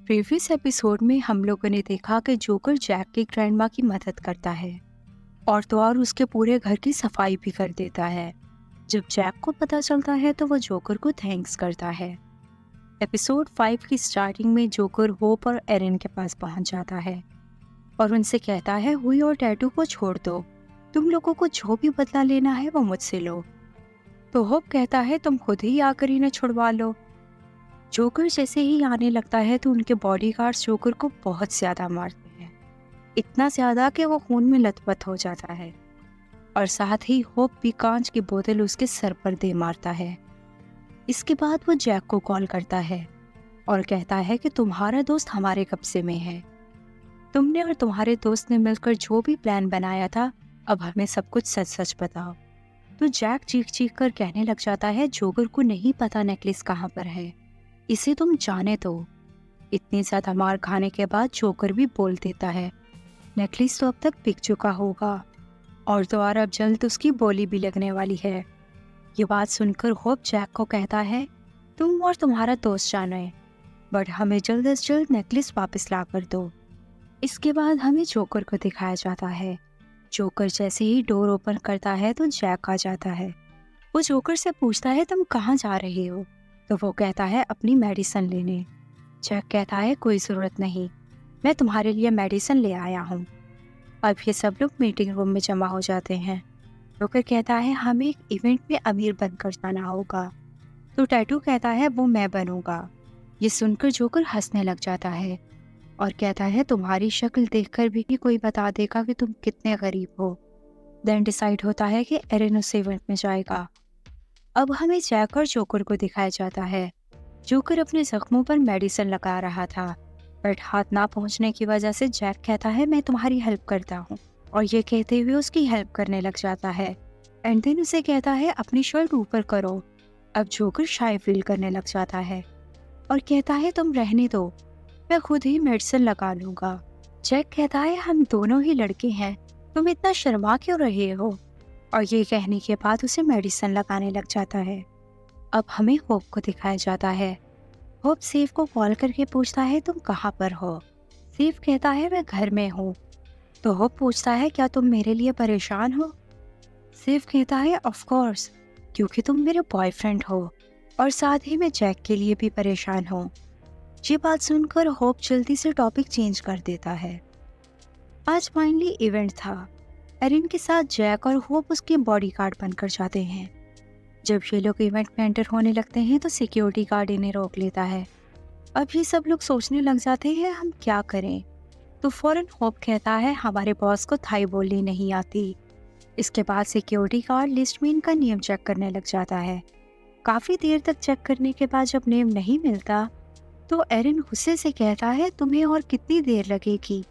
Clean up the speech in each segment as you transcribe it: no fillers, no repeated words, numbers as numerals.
Previous episode में हम लोगों ने देखा कि जोकर जैक की ग्रैंडमा की मदद करता है और तो और उसके पूरे घर की सफाई भी कर देता है। जब जैक को पता चलता है तो वो जोकर को थैंक्स करता है। एपिसोड 5 की स्टार्टिंग में जोकर होप और एरिन के पास पहुंच जाता है और उनसे कहता है हुई और टैटू को छोड़ दो, तुम लोगों को जो भी बदला लेना है वो मुझसे लो। तो होप कहता है तुम खुद ही आकर इन्हें छुड़वा लो। जोकर जैसे ही आने लगता है तो उनके बॉडीगार्ड्स जोकर को बहुत ज्यादा मारते हैं, इतना ज्यादा कि वो खून में लथपथ हो जाता है और साथ ही होप भी कांच की बोतल उसके सर पर दे मारता है। इसके बाद वो जैक को कॉल करता है और कहता है कि तुम्हारा दोस्त हमारे कब्जे में है, तुमने और तुम्हारे दोस्त ने मिलकर जो भी प्लान बनाया था, अब हमें सब कुछ सच सच बताओ। तो जैक चीख चीख कर कहने लग जाता है जोकर को नहीं पता नेकलेस कहाँ पर है, इसे तुम जाने दो। इतनी ज्यादा मार खाने के बाद जोकर भी बोल देता है नेकलेस तो अब तक बिक चुका होगा और तो और अब जल्द उसकी बोली भी लगने वाली है। ये बात सुनकर होप जैक को कहता है तुम और तुम्हारा दोस्त जाने, बट हमें जल्द से जल्द नेकलेस वापस ला कर दो। इसके बाद हमें जोकर को दिखाया जाता है। जोकर जैसे ही डोर ओपन करता है तो जैक आ जाता है। वो जोकर से पूछता है तुम कहाँ जा रहे हो, तो वो कहता है अपनी मेडिसिन लेने। जैक कहता है कोई ज़रूरत नहीं, मैं तुम्हारे लिए मेडिसिन ले आया हूँ। अब ये सब लोग मीटिंग रूम में जमा हो जाते हैं। जोकर कहता है हमें एक इवेंट में अमीर बनकर जाना होगा। तो टैटू कहता है वो मैं बनूंगा। ये सुनकर जोकर हंसने लग जाता है और कहता है तुम्हारी शक्ल देखकर भी कोई बता देगा कि तुम कितने गरीब हो। देन डिसाइड होता है कि एरिन उस इवेंट में जाएगा। अब हमें जैक और जोकर को दिखाया जाता है। जोकर अपने जख्मों पर मेडिसिन लगा रहा था, बट हाथ ना पहुंचने की वजह से जैक कहता है मैं तुम्हारी हेल्प करता हूँ और ये कहते हुए उसकी हेल्प करने लग जाता है। एंड देन उसे कहता है अपनी शर्ट ऊपर करो। अब जोकर शाय फील करने लग जाता है और कहता है तुम रहने दो, मैं खुद ही मेडिसिन लगा लूंगा। जैक कहता है हम दोनों ही लड़के हैं, तुम इतना शर्मा क्यों रहे हो, और ये कहने के बाद उसे मेडिसिन लगाने लग जाता है। अब हमें होप को दिखाया जाता है। होप सेफ को कॉल करके पूछता है तुम कहाँ पर हो। सेफ कहता है मैं घर में हूँ। तो होप पूछता है क्या तुम मेरे लिए परेशान हो। सेफ कहता है ऑफ कोर्स, क्योंकि तुम मेरे बॉयफ्रेंड हो और साथ ही मैं जैक के लिए भी परेशान हूँ। ये बात सुनकर होप जल्दी से टॉपिक चेंज कर देता है। आज फाइनली इवेंट था। एरिन के साथ जैक और होप उसके बॉडीगार्ड बनकर जाते हैं। जब ये लोग इवेंट में एंटर होने लगते हैं तो सिक्योरिटी गार्ड इन्हें रोक लेता है। अब ये सब लोग सोचने लग जाते हैं हम क्या करें। तो फौरन होप कहता है हमारे बॉस को थाई बोलनी नहीं आती। इसके बाद सिक्योरिटी गार्ड लिस्ट में इनका नेम चेक करने लग जाता है। काफी देर तक चेक करने के बाद जब नेम नहीं मिलता तो एरिन गुस्से से कहता है तुम्हें और कितनी देर लगेगी।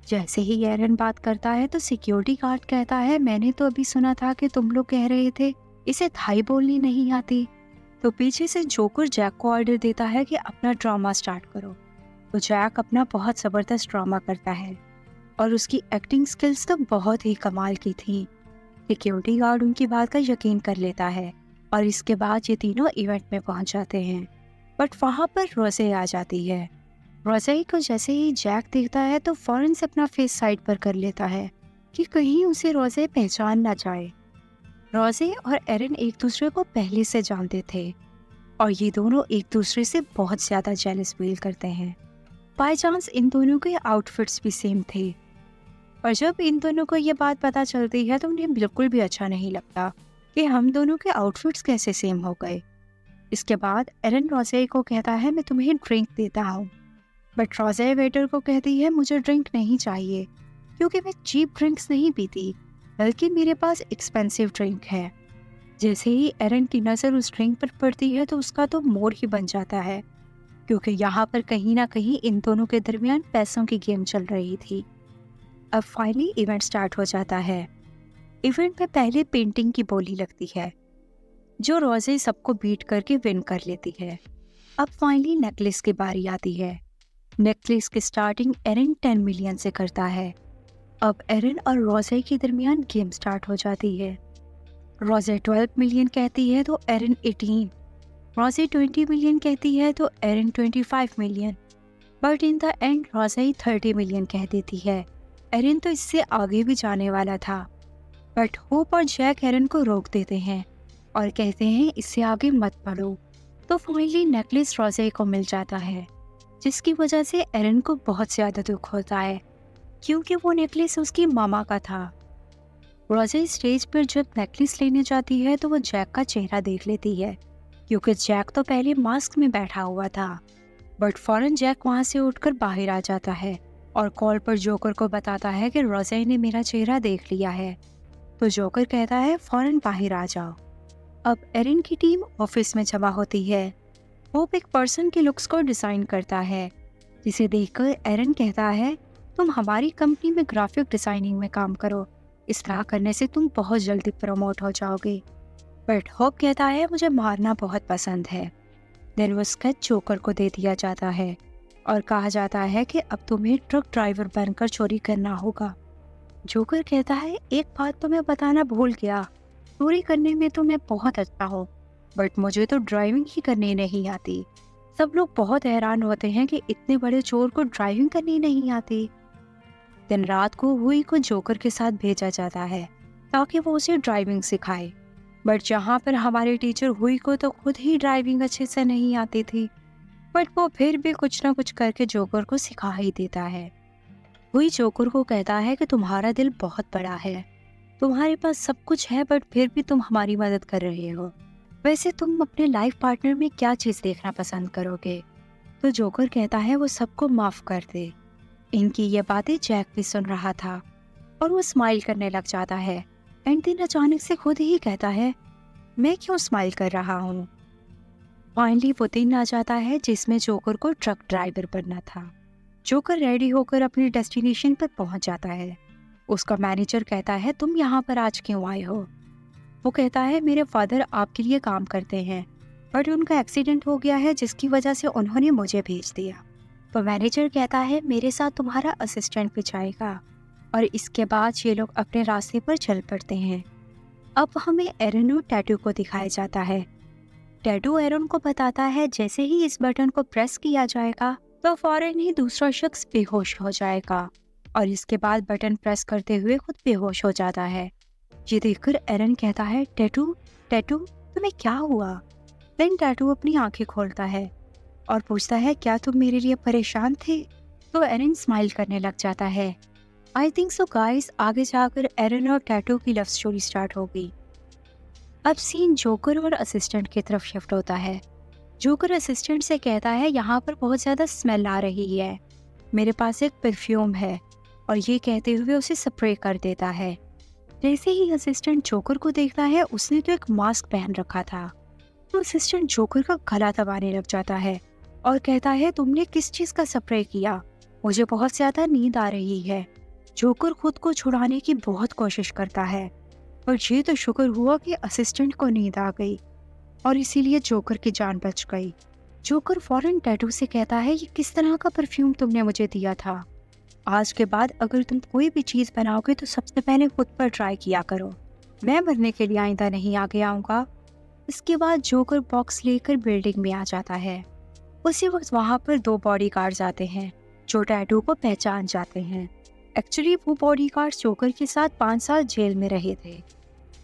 जैसे ही एरिन बात करता है तो सिक्योरिटी गार्ड कहता है मैंने तो अभी सुना था कि तुम लोग कह रहे थे इसे थाई बोलनी नहीं आती। तो पीछे से जोकर जैक को ऑर्डर देता है कि अपना ड्रामा स्टार्ट करो। तो जैक अपना बहुत ज़बरदस्त ड्रामा करता है और उसकी एक्टिंग स्किल्स तो बहुत ही कमाल की थी। सिक्योरिटी गार्ड उनकी बात का यकीन कर लेता है और इसके बाद ये तीनों इवेंट में पहुंच जाते हैं। बट वहाँ पर रोज़े आ जाती है। रोज़े को जैसे ही जैक देखता है तो फौरन से अपना फेस साइड पर कर लेता है कि कहीं उसे रोज़े पहचान ना जाए। रोज़े और एरिन एक दूसरे को पहले से जानते थे और ये दोनों एक दूसरे से बहुत ज़्यादा जेलस फील करते हैं। बाय चांस इन दोनों के आउटफिट्स भी सेम थे और जब इन दोनों को ये बात पता चलती है तो उन्हें बिल्कुल भी अच्छा नहीं लगता कि हम दोनों के आउटफिट्स कैसे सेम हो गए। इसके बाद एरिन रोज़े को कहता है मैं तुम्हें ड्रिंक देता हूँ, बट रोज़े वेटर को कहती है मुझे ड्रिंक नहीं चाहिए क्योंकि मैं चीप ड्रिंक्स नहीं पीती, बल्कि मेरे पास एक्सपेंसिव ड्रिंक है। जैसे ही एरिन की नज़र उस ड्रिंक पर पड़ती है तो उसका तो मूड ही बन जाता है, क्योंकि यहाँ पर कहीं ना कहीं इन दोनों के दरमियान पैसों की गेम चल रही थी। अब फाइनली इवेंट स्टार्ट हो जाता है। इवेंट में पहले पेंटिंग की बोली लगती है, जो रोज़े सबको बीट करके विन कर लेती है। अब फाइनली नेकलेस की बारी आती है। नेकलेस की स्टार्टिंग एरिन 10 मिलियन से करता है। अब एरिन और रोज़े के दरमियान गेम स्टार्ट हो जाती है। रोज़े 12 मिलियन कहती है तो एरिन 18, रोज़े 20 मिलियन कहती है तो Erin 25 million. But in the end रोज़ा ही 30 मिलियन कह देती है। एरन तो इससे आगे भी जाने वाला था, बट होप और जैक एरन को रोक देते हैं और कहते हैं इससे आगे मत बढ़ो। तो फाइनली नेकलेस रोज़े को मिल जाता है, जिसकी वजह से एरन को बहुत ज़्यादा दुख होता है, क्योंकि वो नेकलेस उसकी मामा का था। रोज़े स्टेज पर जब नेकलेस लेने जाती है तो वो जैक का चेहरा देख लेती है, क्योंकि जैक तो पहले मास्क में बैठा हुआ था। बट फौरन जैक वहाँ से उठकर बाहर आ जाता है और कॉल पर जोकर को बताता है कि रोज़े ने मेरा चेहरा देख लिया है। तो जोकर कहता है फौरन बाहर आ जाओ। अब एरिन की टीम ऑफिस में जमा होती है। होप एक पर्सन के लुक्स को डिज़ाइन करता है, जिसे देखकर एरन कहता है तुम हमारी कंपनी में ग्राफिक डिज़ाइनिंग में काम करो, इस तरह करने से तुम बहुत जल्दी प्रमोट हो जाओगे। बट होप कहता है मुझे मारना बहुत पसंद है। देन वो स्केच जोकर को दे दिया जाता है और कहा जाता है कि अब तुम्हें ट्रक ड्राइवर बनकर चोरी करना होगा। जोकर कहता है एक बात तो मैं बताना भूल गया, चोरी करने में तो मैं बहुत अच्छा हूँ, बट मुझे तो ड्राइविंग ही करनी नहीं आती। सब लोग बहुत हैरान होते हैं कि इतने बड़े चोर को ड्राइविंग करनी नहीं आती। दिन रात को हुई को जोकर के साथ भेजा जाता है ताकि वो उसे ड्राइविंग सिखाए, बट जहाँ पर हमारे टीचर हुई को तो खुद ही ड्राइविंग अच्छे से नहीं आती थी, बट वो फिर भी कुछ ना कुछ करके जोकर को सिखा ही देता है। हुई जोकर को कहता है कि तुम्हारा दिल बहुत बड़ा है, तुम्हारे पास सब कुछ है, बट फिर भी तुम हमारी मदद कर रहे हो। वैसे तुम अपने लाइफ पार्टनर में क्या चीज़ देखना पसंद करोगे? तो जोकर कहता है वो सबको माफ़ कर दे। इनकी ये बातें जैक भी सुन रहा था और वो स्माइल करने लग जाता है। एंड दिन अचानक से खुद ही कहता है मैं क्यों स्माइल कर रहा हूँ। फाइनली वो दिन आ जाता है जिसमें जोकर को ट्रक ड्राइवर बनना था। जोकर रेडी होकर अपनी डेस्टिनेशन पर पहुंच जाता है। उसका मैनेजर कहता है तुम यहाँ पर आज क्यों आए हो? वो कहता है मेरे फादर आपके लिए काम करते हैं, बट उनका एक्सीडेंट हो गया है जिसकी वजह से उन्होंने मुझे भेज दिया। तो मैनेजर कहता है मेरे साथ तुम्हारा असिस्टेंट भी जाएगा, और इसके बाद ये लोग अपने रास्ते पर चल पड़ते हैं। अब हमें एरन और टैटू को दिखाया जाता है। टैटू एरन को बताता है जैसे ही इस बटन को प्रेस किया जाएगा तो फौरन ही दूसरा शख्स बेहोश हो जाएगा, और इसके बाद बटन प्रेस करते हुए खुद बेहोश हो जाता है। ये देखकर एरन कहता है टैटू टैटू तुम्हें क्या हुआ? देन टैटू अपनी आंखें खोलता है और पूछता है क्या तुम मेरे लिए परेशान थे? तो एरन स्माइल करने लग जाता है। आई थिंक सो गाइस, आगे जाकर एरन और टैटू की लव स्टोरी स्टार्ट होगी। अब सीन जोकर और असिस्टेंट की तरफ शिफ्ट होता है। जोकर असिस्टेंट से कहता है यहाँ पर बहुत ज़्यादा स्मेल आ रही है, मेरे पास एक परफ्यूम है, और ये कहते हुए उसे स्प्रे कर देता है। जैसे ही असिस्टेंट जोकर को देखता है उसने तो एक मास्क पहन रखा था, तो असिस्टेंट जोकर का गला दबाने लग जाता है और कहता है तुमने किस चीज़ का स्प्रे किया? मुझे बहुत ज़्यादा नींद आ रही है। जोकर खुद को छुड़ाने की बहुत कोशिश करता है, पर ये तो शुक्र हुआ कि असिस्टेंट को नींद आ गई और इसीलिए जोकर की जान बच गई। जोकर फौरन टैटू से कहता है ये किस तरह का परफ्यूम तुमने मुझे दिया था? आज के बाद अगर तुम कोई भी चीज़ बनाओगे तो सबसे पहले खुद पर ट्राई किया करो, मैं मरने के लिए आइंदा नहीं आगे आऊँगा। इसके बाद जोकर बॉक्स लेकर बिल्डिंग में आ जाता है। उसी वक्त वहाँ पर 2 बॉडीगार्ड्स आते हैं जो टैटू को पहचान जाते हैं। एक्चुअली वो बॉडीगार्ड्स जोकर के साथ 5 साल जेल में रहे थे।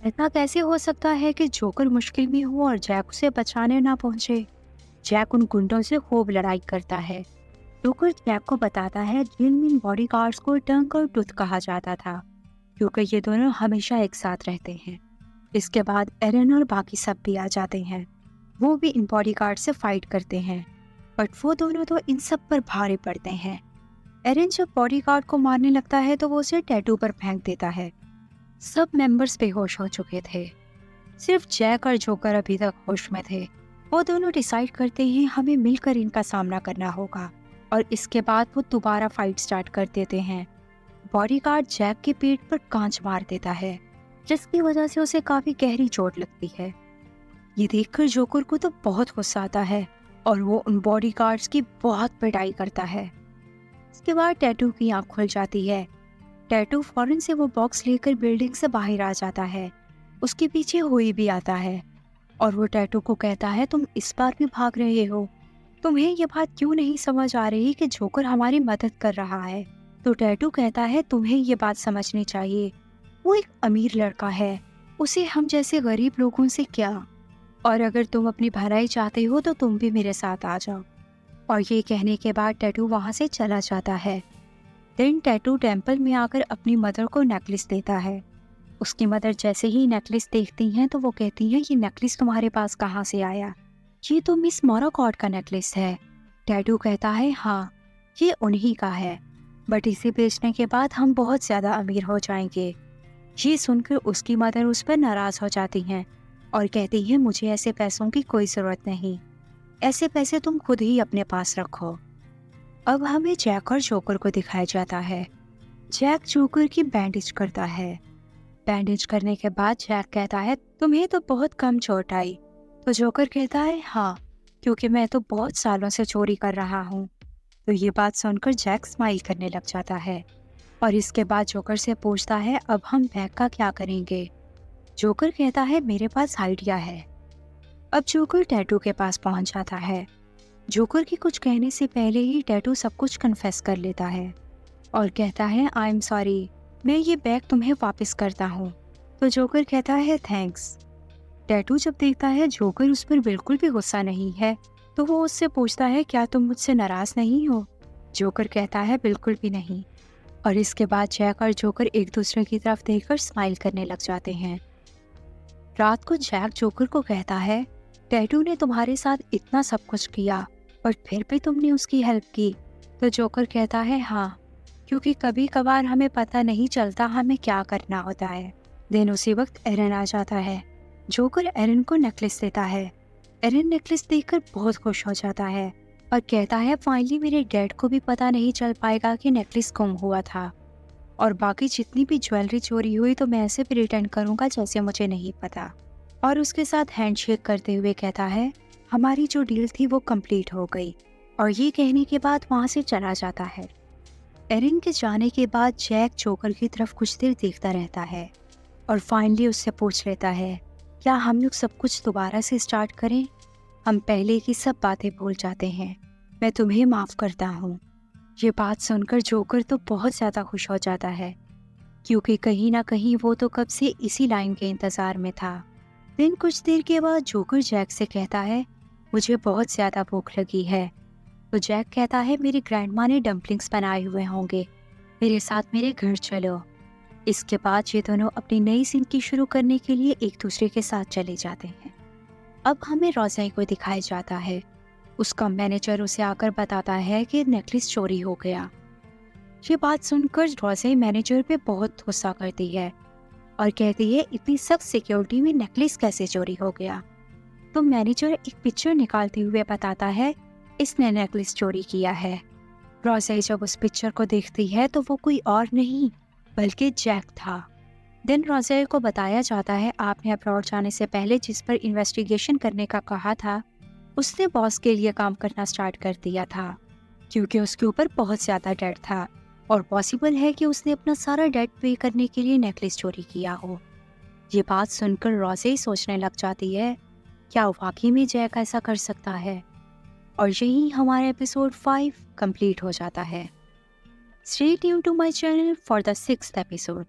ऐसा कैसे हो सकता है कि जोकर मुश्किल में हो और जैक उसे बचाने ना पहुंचे? जैक उन गुंडों से खूब लड़ाई करता है। जोकर जैक को बताता है जेल में इन बॉडीगार्ड्स को टंग और टूथ कहा जाता था, क्योंकि ये दोनों हमेशा एक साथ रहते हैं। इसके बाद एरन और बाकी सब भी आ जाते हैं। वो भी इन बॉडीगार्ड से फाइट करते हैं, बट वो दोनों तो इन सब पर भारी पड़ते हैं। एरन जब बॉडीगार्ड को मारने लगता है तो वो उसे टैटू पर फेंक देता है। सब मेंबर्स बेहोश हो चुके थे, सिर्फ जैक और जोकर अभी तक होश में थे। वो दोनों डिसाइड करते हैं हमें मिलकर इनका सामना करना होगा, और इसके बाद वो दोबारा फाइट स्टार्ट कर देते हैं। बॉडीगार्ड जैक के पेट पर कांच मार देता है, जिसकी वजह से उसे काफी गहरी चोट लगती है। ये देखकर जोकर को तो बहुत गुस्सा आता है और वो उन बॉडीगार्ड्स की बहुत पिटाई करता है। इसके बाद टैटू की आंख खुल जाती है। टैटू फौरन से वो बॉक्स लेकर बिल्डिंग से बाहर आ जाता है। उसके पीछे हुई भी आता है और वो टैटू को कहता है तुम इस बार भी भाग रहे हो? तुम्हें ये बात क्यों नहीं समझ आ रही कि जोकर हमारी मदद कर रहा है? तो टैटू कहता है तुम्हें ये बात समझनी चाहिए। वो एक अमीर लड़का है, उसे हम जैसे गरीब लोगों से क्या। और अगर तुम अपनी भलाई चाहते हो तो तुम भी मेरे साथ आ जाओ। और ये कहने के बाद टैटू वहाँ से चला जाता है। देन टैटू टेम्पल में आकर अपनी मदर को नेकलेस देता है। उसकी मदर जैसे ही नेकलेस देखती हैं तो वो कहती हैं ये नेकलेस तुम्हारे पास कहाँ से आया? ये तो मिस मोराकॉट का नेकलेस है। टैटू कहता है हाँ, ये उन्हीं का है, बट इसे बेचने के बाद हम बहुत ज़्यादा अमीर हो जाएंगे। ये सुनकर उसकी मदर उस पर नाराज़ हो जाती हैं और कहती हैं मुझे ऐसे पैसों की कोई ज़रूरत नहीं, ऐसे पैसे तुम खुद ही अपने पास रखो। अब हमें जैक और जोकर को दिखाया जाता है। जैक जोकर की बैंडेज करता है। बैंडेज करने के बाद जैक कहता है तुम्हें तो बहुत कम चोट आई। तो जोकर कहता है हाँ, क्योंकि मैं तो बहुत सालों से चोरी कर रहा हूँ। तो ये बात सुनकर जैक स्माइल करने लग जाता है और इसके बाद जोकर से पूछता है अब हम बैग का क्या करेंगे? जोकर कहता है मेरे पास आइडिया है। अब जोकर टैटू के पास पहुंच जाता है। जोकर के कुछ कहने से पहले ही टैटू सब कुछ कन्फेस कर लेता है और कहता है आई एम सॉरी, मैं ये बैग तुम्हें वापस करता हूँ। तो जोकर कहता है थैंक्स। टैटू जब देखता है जोकर उस पर बिल्कुल भी गुस्सा नहीं है तो वो उससे पूछता है क्या तुम मुझसे नाराज नहीं हो? जोकर कहता है बिल्कुल भी नहीं। और इसके बाद जैक और जोकर एक दूसरे की तरफ देखकर स्माइल करने लग जाते हैं। रात को जैक जोकर को कहता है टैटू ने तुम्हारे साथ इतना सब कुछ किया बट फिर भी तुमने उसकी हेल्प की। तो जोकर कहता है हाँ, क्योंकि कभी कभार हमें पता नहीं चलता हमें क्या करना होता है। देन उसी वक्त एरन आ जाता है। जोकर एरन को नेकलेस देता है। एरन नेकलेस देखकर बहुत खुश हो जाता है और कहता है फाइनली मेरे डैड को भी पता नहीं चल पाएगा कि नेकलेस गुम हुआ था, और बाकी जितनी भी ज्वेलरी चोरी हुई तो मैं ऐसे भी रिटर्न करूंगा जैसे मुझे नहीं पता। और उसके साथ हैंडशेक करते हुए कहता है हमारी जो डील थी वो कंप्लीट हो गई। और ये कहने के बाद वहाँ से चला जाता है। एरन के जाने के बाद जैक जोकर की तरफ कुछ देर देखता रहता है और फाइनली उससे पूछ लेता है क्या हम लोग सब कुछ दोबारा से स्टार्ट करें? हम पहले की सब बातें भूल जाते हैं, मैं तुम्हें माफ़ करता हूँ। ये बात सुनकर जोकर तो बहुत ज़्यादा खुश हो जाता है, क्योंकि कहीं ना कहीं वो तो कब से इसी लाइन के इंतज़ार में था। दिन कुछ देर के बाद जोकर जैक से कहता है मुझे बहुत ज़्यादा भूख लगी है। तो जैक कहता है मेरी ग्रैंडमा ने डम्पलिंग्स बनाए हुए होंगे, मेरे साथ मेरे घर चलो। इसके बाद ये दोनों अपनी नई जिंदगी शुरू करने के लिए एक दूसरे के साथ चले जाते हैं। अब हमें रोज़े को दिखाया जाता है। उसका मैनेजर उसे आकर बताता है कि नेकलेस चोरी हो गया। ये बात सुनकर रोज़े मैनेजर पे बहुत गुस्सा करती है और कहती है इतनी सख्त सिक्योरिटी में नेकलेस कैसे चोरी हो गया? तो मैनेजर एक पिक्चर निकालते हुए बताता है इसने नेकलेस चोरी किया है। रोज़े जब उस पिक्चर को देखती है तो वो कोई और नहीं बल्कि जैक था। दिन रोज़े को बताया जाता है आपने अब्रॉड जाने से पहले जिस पर इन्वेस्टिगेशन करने का कहा था उसने बॉस के लिए काम करना स्टार्ट कर दिया था, क्योंकि उसके ऊपर बहुत ज़्यादा डेट था और पॉसिबल है कि उसने अपना सारा डेट पे करने के लिए नेकलेस चोरी किया हो। ये बात सुनकर रोज़े सोचने लग जाती है क्या वाकई में जैक ऐसा कर सकता है? और यही हमारा एपिसोड 5 कंप्लीट हो जाता है। Stay tuned to my channel for the 6th episode.